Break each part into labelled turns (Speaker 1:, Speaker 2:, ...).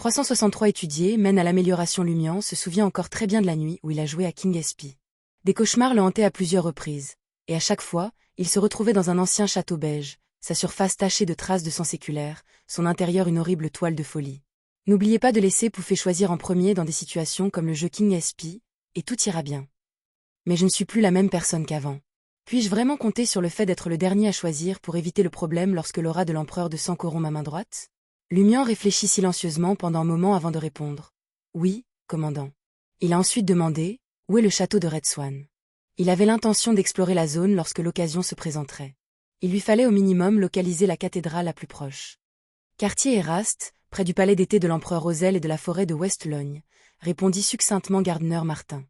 Speaker 1: 363 étudié mène à l'amélioration. Lumian se souvient encore très bien de la nuit où il a joué à King SP. Des cauchemars le hantaient à plusieurs reprises, et à chaque fois, il se retrouvait dans un ancien château beige, sa surface tachée de traces de sang séculaire, son intérieur une horrible toile de folie. N'oubliez pas de laisser Poufé choisir en premier dans des situations comme le jeu King SP, et tout ira bien. Mais je ne suis plus la même personne qu'avant. Puis-je vraiment compter sur le fait d'être le dernier à choisir pour éviter le problème lorsque l'aura de l'empereur de sang corrompt ma main droite? Lumian réfléchit silencieusement pendant un moment avant de répondre. Oui, commandant. Il a ensuite demandé, où est le château de Red Swan? Il avait l'intention d'explorer la zone lorsque l'occasion se présenterait. Il lui fallait au minimum localiser la cathédrale la plus proche. Quartier Eraste, près du palais d'été de l'empereur Roselle et de la forêt de West Logne, répondit succinctement Gardner Martin.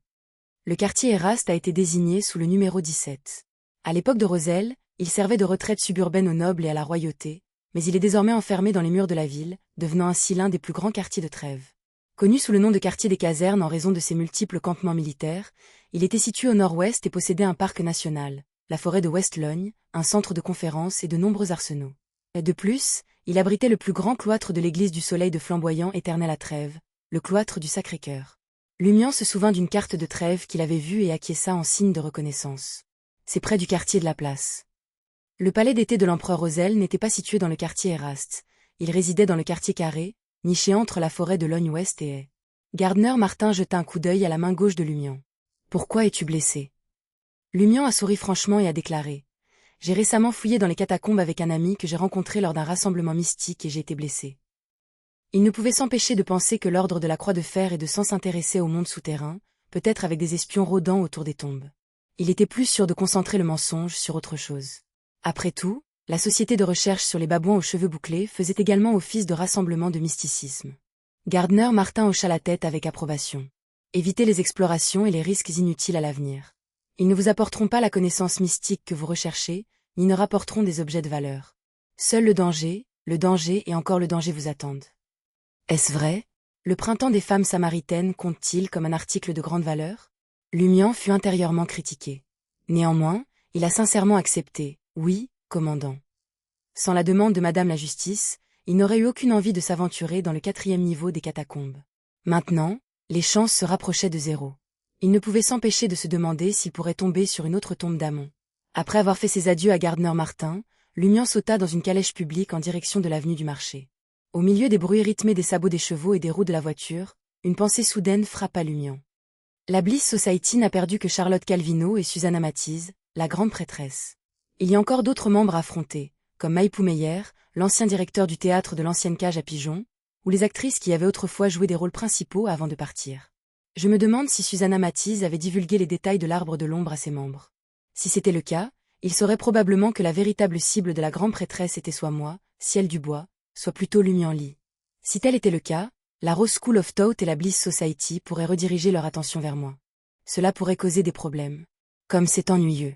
Speaker 1: Le quartier Eraste a été désigné sous le numéro 17. À l'époque de Roselle, il servait de retraite suburbaine aux nobles et à la royauté, mais il est désormais enfermé dans les murs de la ville, devenant ainsi l'un des plus grands quartiers de Trèves. Connu sous le nom de quartier des casernes en raison de ses multiples campements militaires, il était situé au nord-ouest et possédait un parc national, la forêt de West Logne, un centre de conférences et de nombreux arsenaux. De plus, il abritait le plus grand cloître de l'église du Soleil de Flamboyant éternel à Trèves, le cloître du Sacré-Cœur. Lumian se souvint d'une carte de Trèves qu'il avait vue et acquiesça en signe de reconnaissance. C'est près du quartier de la Place. Le palais d'été de l'empereur Roselle n'était pas situé dans le quartier Eraste, il résidait dans le quartier Carré, niché entre la forêt de Logne-Ouest et Hay. Gardner Martin jeta un coup d'œil à la main gauche de Lumian. « Pourquoi es-tu blessé ?» Lumian a souri franchement et a déclaré. « J'ai récemment fouillé dans les catacombes avec un ami que j'ai rencontré lors d'un rassemblement mystique et j'ai été blessé. » Il ne pouvait s'empêcher de penser que l'ordre de la Croix de Fer et de Sang s'intéressait au monde souterrain, peut-être avec des espions rôdant autour des tombes. Il était plus sûr de concentrer le mensonge sur autre chose. Après tout, la société de recherche sur les babouins aux cheveux bouclés faisait également office de rassemblement de mysticisme. Gardner Martin hocha la tête avec approbation. Évitez les explorations et les risques inutiles à l'avenir. Ils ne vous apporteront pas la connaissance mystique que vous recherchez, ni ne rapporteront des objets de valeur. Seul le danger et encore le danger vous attendent. Est-ce vrai? Le printemps des femmes samaritaines compte-t-il comme un article de grande valeur? Lumian fut intérieurement critiqué. Néanmoins, il a sincèrement accepté. Oui, commandant. Sans la demande de Madame la Justice, il n'aurait eu aucune envie de s'aventurer dans le 4e niveau des catacombes. Maintenant, les chances se rapprochaient de zéro. Il ne pouvait s'empêcher de se demander s'il pourrait tomber sur une autre tombe d'Amon. Après avoir fait ses adieux à Gardner Martin, Lumian sauta dans une calèche publique en direction de l'avenue du Marché. Au milieu des bruits rythmés des sabots des chevaux et des roues de la voiture, une pensée soudaine frappa Lumian. La Bliss Society n'a perdu que Charlotte Calvino et Susanna Matisse, la grande prêtresse. Il y a encore d'autres membres à affronter, comme Maïpou Meyer, l'ancien directeur du théâtre de l'ancienne cage à pigeons, ou les actrices qui avaient autrefois joué des rôles principaux avant de partir. Je me demande si Susanna Matisse avait divulgué les détails de l'arbre de l'ombre à ses membres. Si c'était le cas, il saurait probablement que la véritable cible de la grande prêtresse était soit moi, Ciel Dubois, soit plutôt Lumian Lee. Si tel était le cas, la Rose School of Thought et la Bliss Society pourraient rediriger leur attention vers moi. Cela pourrait causer des problèmes. Comme c'est ennuyeux.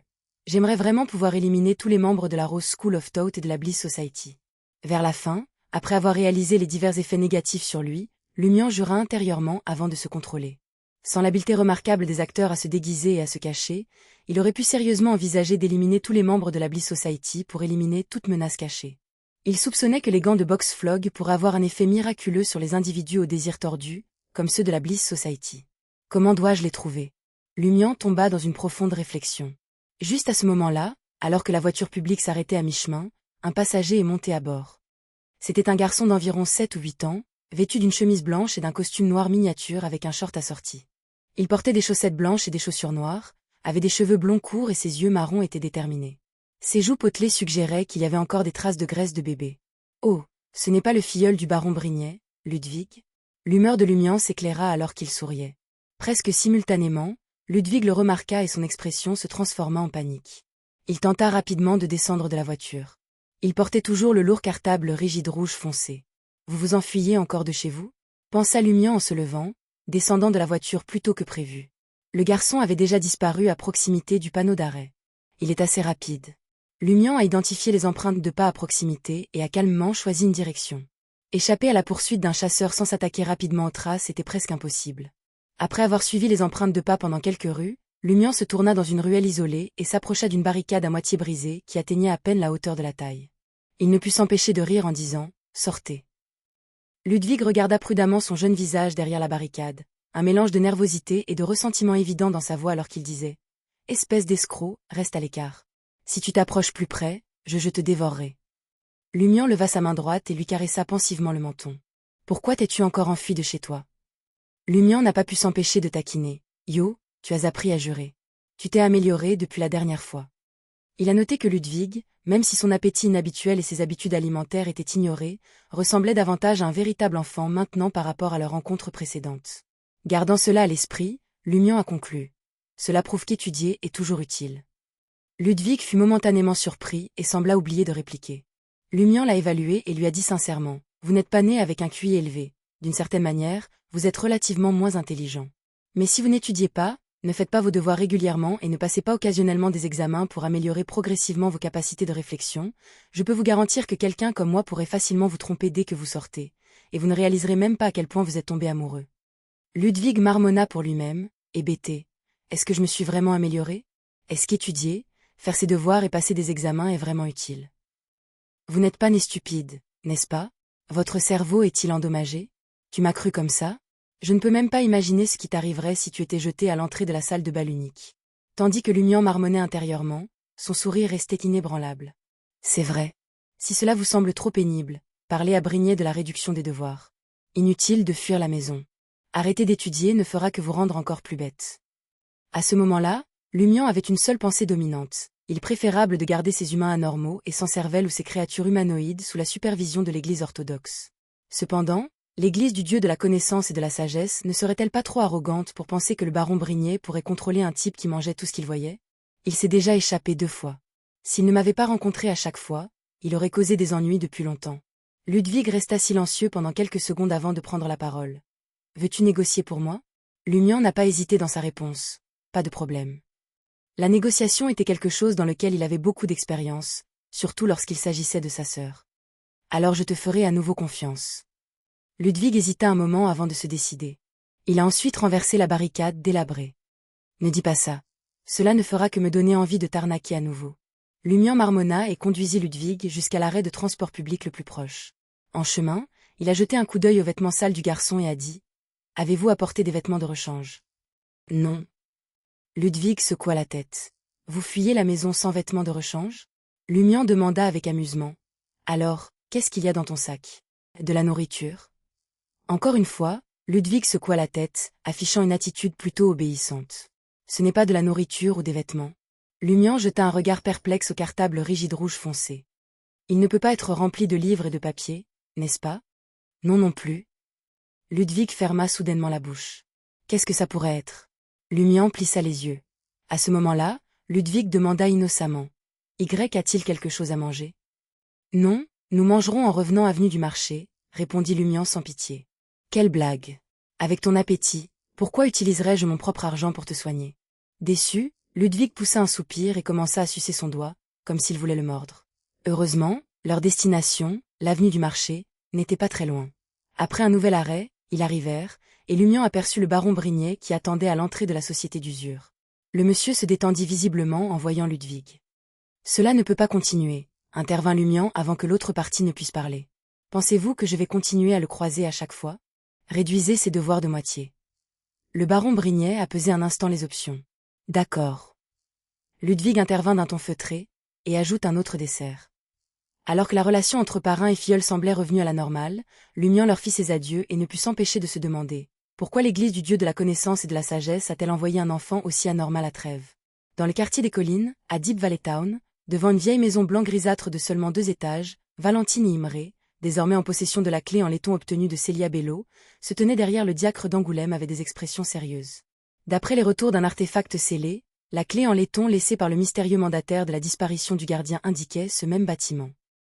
Speaker 1: J'aimerais vraiment pouvoir éliminer tous les membres de la Rose School of Thought et de la Bliss Society. Vers la fin, après avoir réalisé les divers effets négatifs sur lui, Lumian jura intérieurement avant de se contrôler. Sans l'habileté remarquable des acteurs à se déguiser et à se cacher, il aurait pu sérieusement envisager d'éliminer tous les membres de la Bliss Society pour éliminer toute menace cachée. Il soupçonnait que les gants de boxe Flog pourraient avoir un effet miraculeux sur les individus au désir tordu, comme ceux de la Bliss Society. Comment dois-je les trouver? Lumian tomba dans une profonde réflexion. Juste à ce moment-là, alors que la voiture publique s'arrêtait à mi-chemin, un passager est monté à bord. C'était un garçon d'environ 7 ou 8 ans, vêtu d'une chemise blanche et d'un costume noir miniature avec un short assorti. Il portait des chaussettes blanches et des chaussures noires, avait des cheveux blonds courts et ses yeux marrons étaient déterminés. Ses joues potelées suggéraient qu'il y avait encore des traces de graisse de bébé. Oh, ce n'est pas le filleul du baron Brignet, Ludwig? L'humeur de Lumian s'éclaira alors qu'il souriait. Presque simultanément, Ludwig le remarqua et son expression se transforma en panique. Il tenta rapidement de descendre de la voiture. Il portait toujours le lourd cartable rigide rouge foncé. « Vous vous enfuyez encore de chez vous ?» pensa Lumian en se levant, descendant de la voiture plus tôt que prévu. Le garçon avait déjà disparu à proximité du panneau d'arrêt. Il est assez rapide. Lumian a identifié les empreintes de pas à proximité et a calmement choisi une direction. Échapper à la poursuite d'un chasseur sans s'attaquer rapidement aux traces était presque impossible. Après avoir suivi les empreintes de pas pendant quelques rues, Lumian se tourna dans une ruelle isolée et s'approcha d'une barricade à moitié brisée qui atteignait à peine la hauteur de la taille. Il ne put s'empêcher de rire en disant « Sortez ». Ludwig regarda prudemment son jeune visage derrière la barricade, un mélange de nervosité et de ressentiment évident dans sa voix alors qu'il disait « Espèce d'escroc, reste à l'écart. Si tu t'approches plus près, je te dévorerai. » Lumian leva sa main droite et lui caressa pensivement le menton. « Pourquoi t'es-tu encore enfui de chez toi ?» Lumian n'a pas pu s'empêcher de taquiner. « Yo, tu as appris à jurer. Tu t'es amélioré depuis la dernière fois. » Il a noté que Ludwig, même si son appétit inhabituel et ses habitudes alimentaires étaient ignorés, ressemblait davantage à un véritable enfant maintenant par rapport à leur rencontre précédente. Gardant cela à l'esprit, Lumian a conclu. Cela prouve qu'étudier est toujours utile. Ludwig fut momentanément surpris et sembla oublier de répliquer. Lumian l'a évalué et lui a dit sincèrement, « Vous n'êtes pas né avec un QI élevé. D'une certaine manière, vous êtes relativement moins intelligent. Mais si vous n'étudiez pas, ne faites pas vos devoirs régulièrement et ne passez pas occasionnellement des examens pour améliorer progressivement vos capacités de réflexion, je peux vous garantir que quelqu'un comme moi pourrait facilement vous tromper dès que vous sortez, et vous ne réaliserez même pas à quel point vous êtes tombé amoureux. » Ludwig marmonna pour lui-même, hébété. Est-ce que je me suis vraiment amélioré? Est-ce qu'étudier, faire ses devoirs et passer des examens est vraiment utile? Vous n'êtes pas né stupide, n'est-ce pas? Votre cerveau est-il endommagé? Tu m'as cru comme ça? Je ne peux même pas imaginer ce qui t'arriverait si tu étais jeté à l'entrée de la salle de bal unique. Tandis que Lumian marmonnait intérieurement, son sourire restait inébranlable. C'est vrai. Si cela vous semble trop pénible, parlez à Brignet de la réduction des devoirs. Inutile de fuir la maison. Arrêter d'étudier ne fera que vous rendre encore plus bête. À ce moment-là, Lumian avait une seule pensée dominante. Il est préférable de garder ces humains anormaux et sans cervelle ou ces créatures humanoïdes sous la supervision de l'Église orthodoxe. Cependant, l'Église du Dieu de la connaissance et de la sagesse ne serait-elle pas trop arrogante pour penser que le baron Brignet pourrait contrôler un type qui mangeait tout ce qu'il voyait? Il s'est déjà échappé 2 fois. S'il ne m'avait pas rencontré à chaque fois, il aurait causé des ennuis depuis longtemps. Ludwig resta silencieux pendant quelques secondes avant de prendre la parole. « Veux-tu négocier pour moi ?» Lumian n'a pas hésité dans sa réponse. Pas de problème. La négociation était quelque chose dans lequel il avait beaucoup d'expérience, surtout lorsqu'il s'agissait de sa sœur. Alors je te ferai à nouveau confiance. Ludwig hésita un moment avant de se décider. Il a ensuite renversé la barricade délabrée. Ne dis pas ça. Cela ne fera que me donner envie de t'arnaquer à nouveau. Lumian marmonna et conduisit Ludwig jusqu'à l'arrêt de transport public le plus proche. En chemin, il a jeté un coup d'œil aux vêtements sales du garçon et a dit « Avez-vous apporté des vêtements de rechange ?»« Non. » Ludwig secoua la tête. « Vous fuyez la maison sans vêtements de rechange ?» Lumian demanda avec amusement. « Alors, qu'est-ce qu'il y a dans ton sac? De la nourriture ?» Encore une fois, Ludwig secoua la tête, affichant une attitude plutôt obéissante. « Ce n'est pas de la nourriture ou des vêtements. » Lumian jeta un regard perplexe au cartable rigide rouge foncé. « Il ne peut pas être rempli de livres et de papier, n'est-ce pas? » Non non plus. Ludwig ferma soudainement la bouche. Qu'est-ce que ça pourrait être? Lumian plissa les yeux. À ce moment-là, Ludwig demanda innocemment. Y a-t-il quelque chose à manger? Non, nous mangerons en revenant avenue du Marché, répondit Lumian sans pitié. Quelle blague! Avec ton appétit, pourquoi utiliserais-je mon propre argent pour te soigner? Déçu, Ludwig poussa un soupir et commença à sucer son doigt, comme s'il voulait le mordre. Heureusement, leur destination, l'avenue du Marché, n'était pas très loin. Après un nouvel arrêt, ils arrivèrent, et Lumian aperçut le baron Brignet qui attendait à l'entrée de la société d'usure. Le monsieur se détendit visiblement en voyant Ludwig. « Cela ne peut pas continuer, » intervint Lumian avant que l'autre partie ne puisse parler. « Pensez-vous que je vais continuer à le croiser à chaque fois? Réduisez ses devoirs de moitié. » Le baron Brignet a pesé un instant les options. « D'accord. » Ludwig intervint d'un ton feutré, et ajoute un autre dessert. Alors que la relation entre parrain et filleul semblait revenue à la normale, Lumian leur fit ses adieux et ne put s'empêcher de se demander pourquoi l'Église du Dieu de la connaissance et de la sagesse a-t-elle envoyé un enfant aussi anormal à Trèves. Dans le quartier des collines, à Deep Valley Town, devant une vieille maison blanc grisâtre de seulement 2 étages, Valentine et Imré, désormais en possession de la clé en laiton obtenue de Célia Bello, se tenaient derrière le diacre d'Angoulême avec des expressions sérieuses. D'après les retours d'un artefact scellé, la clé en laiton laissée par le mystérieux mandataire de la disparition du gardien indiquait ce même bâtiment.